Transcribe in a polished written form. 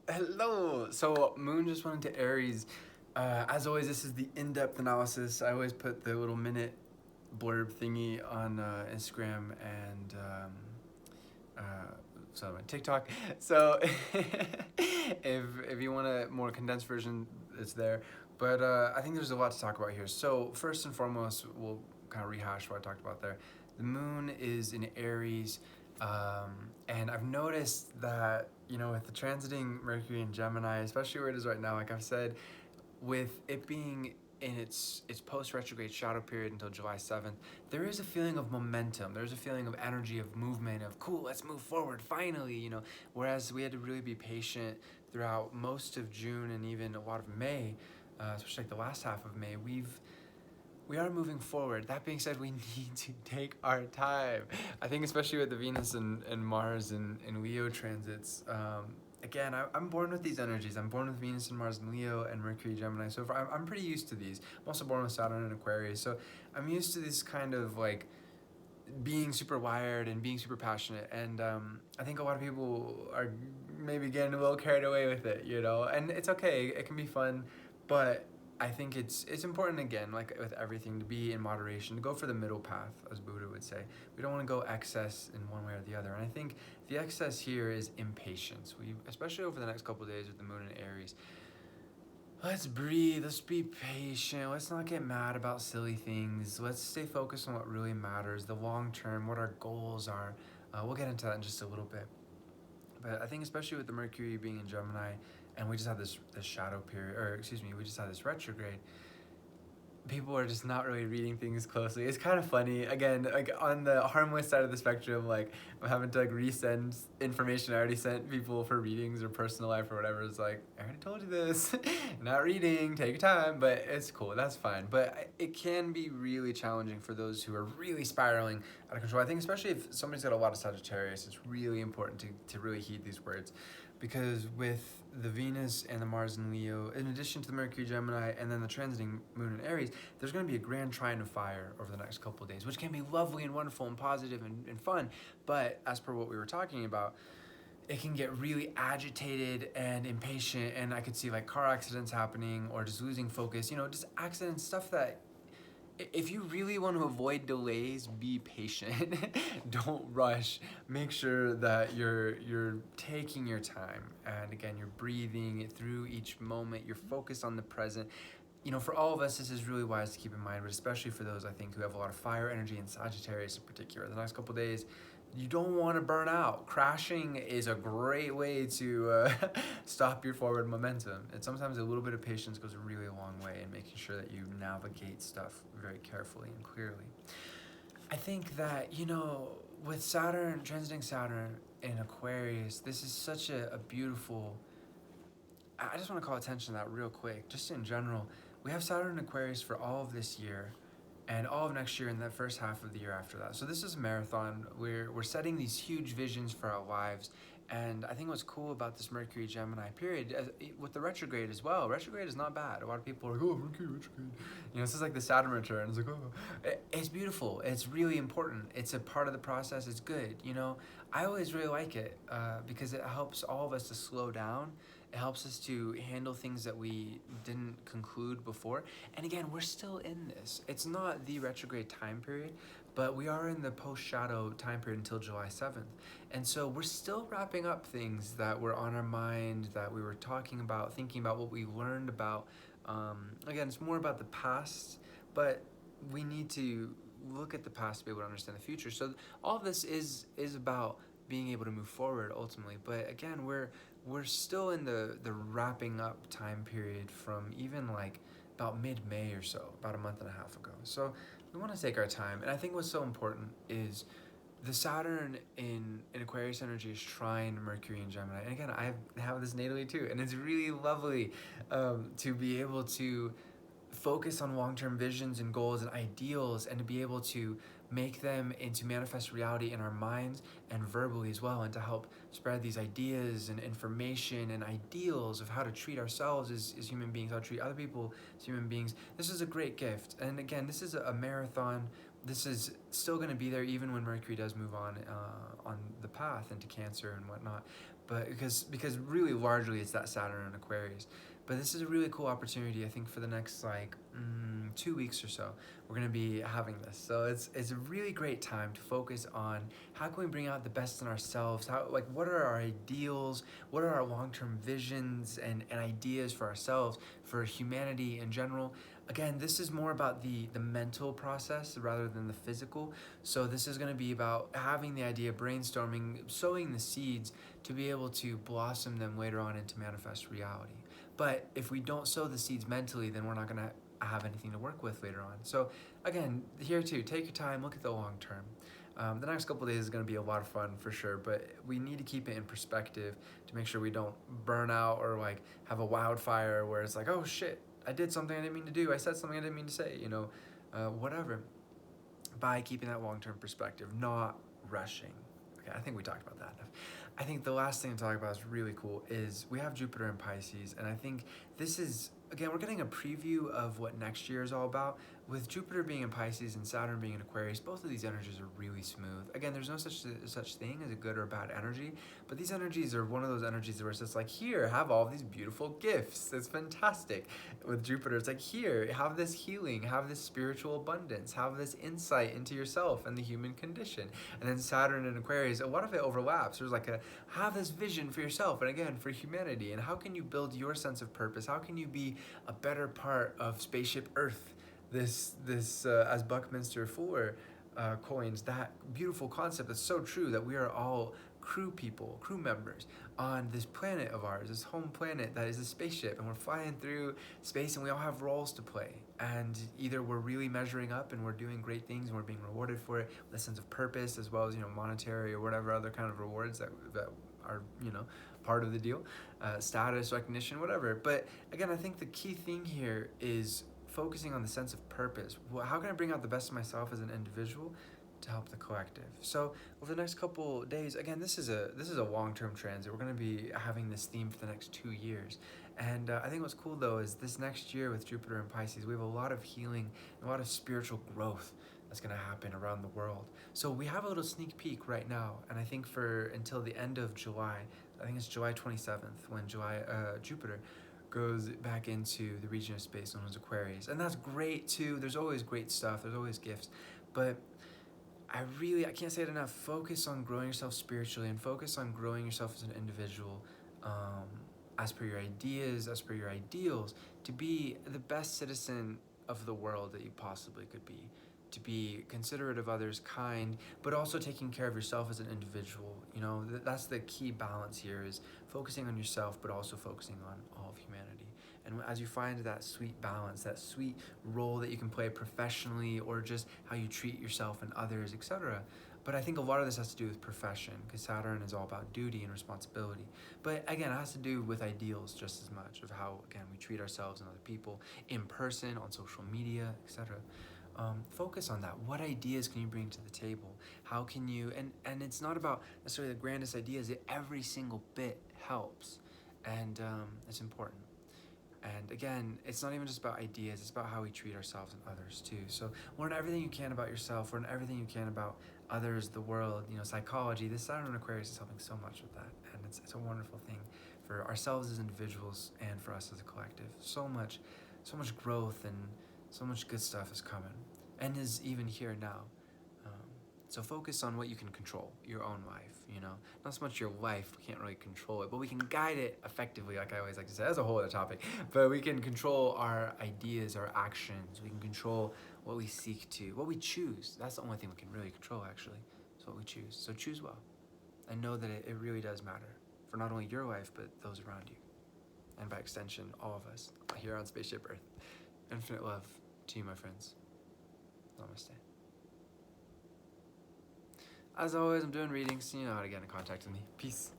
Hello! So, Moon just went into Aries. As always, this is the in-depth analysis. I always put the little minute blurb thingy on Instagram and TikTok. So, if you want a more condensed version, it's there. But I think there's a lot to talk about here. So, first and foremost, we'll kind of rehash what I talked about there. The Moon is in Aries. And I've noticed that, with the transiting Mercury in Gemini, especially where it is right now, like I've said, with it being in its post retrograde shadow period until July 7th, there is a feeling of momentum. There's a feeling of energy, of movement, of cool, let's move forward finally. Whereas we had to really be patient throughout most of June and even a lot of May, especially like the last half of May. We are moving forward. That being said, we need to take our time. I think especially with the Venus and Mars and Leo transits, again, I'm born with these energies. I'm born with Venus and Mars and Leo and Mercury, Gemini. So I'm pretty used to these. I'm also born with Saturn and Aquarius. So I'm used to this kind of like being super wired and being super passionate. And I think a lot of people are maybe getting a little carried away with it. And it's okay. It can be fun, but I think it's important, again, like with everything, to be in moderation, to go for the middle path, as Buddha would say. We don't want to go excess in one way or the other. And I think the excess here is impatience. Especially over the next couple of days with the moon in Aries, let's breathe, let's be patient, let's not get mad about silly things. Let's stay focused on what really matters, the long term, what our goals are. We'll get into that in just a little bit. But I think especially with the Mercury being in Gemini, and we just had this shadow period, or excuse me, we just had this retrograde, people are just not really reading things closely. It's kind of funny. Again, like on the harmless side of the spectrum, like I'm having to like resend information I already sent people for readings or personal life or whatever. It's like, I already told you this. Not reading, take your time, but it's cool. That's fine. But it can be really challenging for those who are really spiraling out of control. I think especially if somebody's got a lot of Sagittarius, it's really important to really heed these words. Because with the Venus and the Mars in Leo, in addition to the Mercury Gemini and then the transiting moon in Aries, there's going to be a grand trine of fire over the next couple of days, which can be lovely and wonderful and positive and fun. But as per what we were talking about, it can get really agitated and impatient, and I could see like car accidents happening or just losing focus, just accidents, stuff that if you really want to avoid delays, be patient. Don't rush. Make sure that you're taking your time, and again, you're breathing through each moment. You're focused on the present. For all of us, this is really wise to keep in mind, but especially for those, I think, who have a lot of fire energy and Sagittarius in particular. The next couple of days, you don't want to burn out. Crashing is a great way to stop your forward momentum. And sometimes a little bit of patience goes a really long way in making sure that you navigate stuff very carefully and clearly. I think that, with Saturn, transiting Saturn in Aquarius, this is such a beautiful. I just want to call attention to that real quick. Just in general, we have Saturn in Aquarius for all of this year and all of next year and the first half of the year after that. So this is a marathon. We're setting these huge visions for our lives. And I think what's cool about this Mercury Gemini period, with the retrograde as well, retrograde is not bad. A lot of people are like, oh, Mercury retrograde. This is like the Saturn return. It's like, oh, it's beautiful. It's really important. It's a part of the process. It's good. I always really like it because it helps all of us to slow down. It helps us to handle things that we didn't conclude before. And again, we're still in this. It's not the retrograde time period, but we are in the post-shadow time period until July 7th. And so we're still wrapping up things that were on our mind, that we were talking about, thinking about what we learned about. Again, it's more about the past, but we need to look at the past to be able to understand the future. So all of this is about being able to move forward ultimately. But again, we're still in the wrapping up time period from even like about mid-May or so, about a month and a half ago. So we want to take our time. And I think what's so important is the Saturn in Aquarius energy is trine Mercury in Gemini. And again, I have this natally too. And it's really lovely to be able to focus on long-term visions and goals and ideals, and to be able to make them into manifest reality in our minds and verbally as well, and to help spread these ideas and information and ideals of how to treat ourselves as human beings, how to treat other people as human beings. This is a great gift. And again, this is a marathon. This is still going to be there even when Mercury does move on the path into Cancer and whatnot. but because really largely it's that Saturn and Aquarius. But this is a really cool opportunity, I think, for the next like 2 weeks or so. We're gonna be having this, so it's a really great time to focus on how can we bring out the best in ourselves. How, like, what are our ideals? What are our long-term visions and ideas for ourselves, for humanity in general? Again, this is more about the mental process rather than the physical. So this is going to be about having the idea, brainstorming, sowing the seeds to be able to blossom them later on into manifest reality. But if we don't sow the seeds mentally, then we're not going to have anything to work with later on. So again, here too, take your time, look at the long term. The next couple of days is going to be a lot of fun for sure, but we need to keep it in perspective to make sure we don't burn out or like have a wildfire where it's like, oh shit, I did something I didn't mean to do, I said something I didn't mean to say, whatever. By keeping that long-term perspective, not rushing. Okay, I think we talked about that enough. I think the last thing to talk about is really cool is we have Jupiter in Pisces, and I think this is, again, we're getting a preview of what next year is all about. With Jupiter being in Pisces and Saturn being in Aquarius, both of these energies are really smooth. Again, there's no such thing as a good or bad energy, but these energies are one of those energies where it's just like, here, have all these beautiful gifts. It's fantastic. With Jupiter, it's like, here, have this healing, have this spiritual abundance, have this insight into yourself and the human condition. And then Saturn and Aquarius, a lot of it overlaps. There's like have this vision for yourself and again, for humanity. And how can you build your sense of purpose? How can you be a better part of Spaceship Earth? This as Buckminster Fuller coins, that beautiful concept that's so true, that we are all crew members on this planet of ours, this home planet that is a spaceship, and we're flying through space, and we all have roles to play. And either we're really measuring up and we're doing great things and we're being rewarded for it with a sense of purpose, as well as monetary or whatever other kind of rewards that are part of the deal, status, recognition, whatever. But again, I think the key thing here is focusing on the sense of purpose. How can I bring out the best of myself as an individual to help the collective? So over the next couple days, again, this is a long-term transit. We're going to be having this theme for the next 2 years. And I think what's cool though is this next year with Jupiter and Pisces, we have a lot of healing, a lot of spiritual growth that's going to happen around the world. So we have a little sneak peek right now, and I think for until the end of July, I think it's July 27th when Jupiter goes back into the region of space known as Aquarius. And that's great too. There's always great stuff, there's always gifts. But I can't say it enough, focus on growing yourself spiritually and focus on growing yourself as an individual, as per your ideas, as per your ideals, to be the best citizen of the world that you possibly could be. To be considerate of others, kind, but also taking care of yourself as an individual. That's the key balance here, is focusing on yourself, but also focusing on all of humanity. And as you find that sweet balance, that sweet role that you can play professionally, or just how you treat yourself and others, etc. But I think a lot of this has to do with profession, because Saturn is all about duty and responsibility. But again, it has to do with ideals just as much, of how, again, we treat ourselves and other people in person, on social media, etc. Focus on that. What ideas can you bring to the table? How can you, and it's not about necessarily the grandest ideas, every single bit helps, and it's important. And again, it's not even just about ideas, it's about how we treat ourselves and others too. So learn everything you can about yourself, learn everything you can about others, the world, psychology. This Saturn and Aquarius is helping so much with that, and it's a wonderful thing for ourselves as individuals and for us as a collective. So much growth and so much good stuff is coming, and is even here now. So focus on what you can control, your own life, Not so much your life, we can't really control it, but we can guide it effectively, like I always like to say. That's a whole other topic. But we can control our ideas, our actions. We can control what we seek to, what we choose. That's the only thing we can really control, actually. It's what we choose. So choose well. And know that it really does matter for not only your life, but those around you. And by extension, all of us here on Spaceship Earth. Infinite love to you, my friends. Namaste. As always, I'm doing readings, so you know how to get in contact with me. Peace.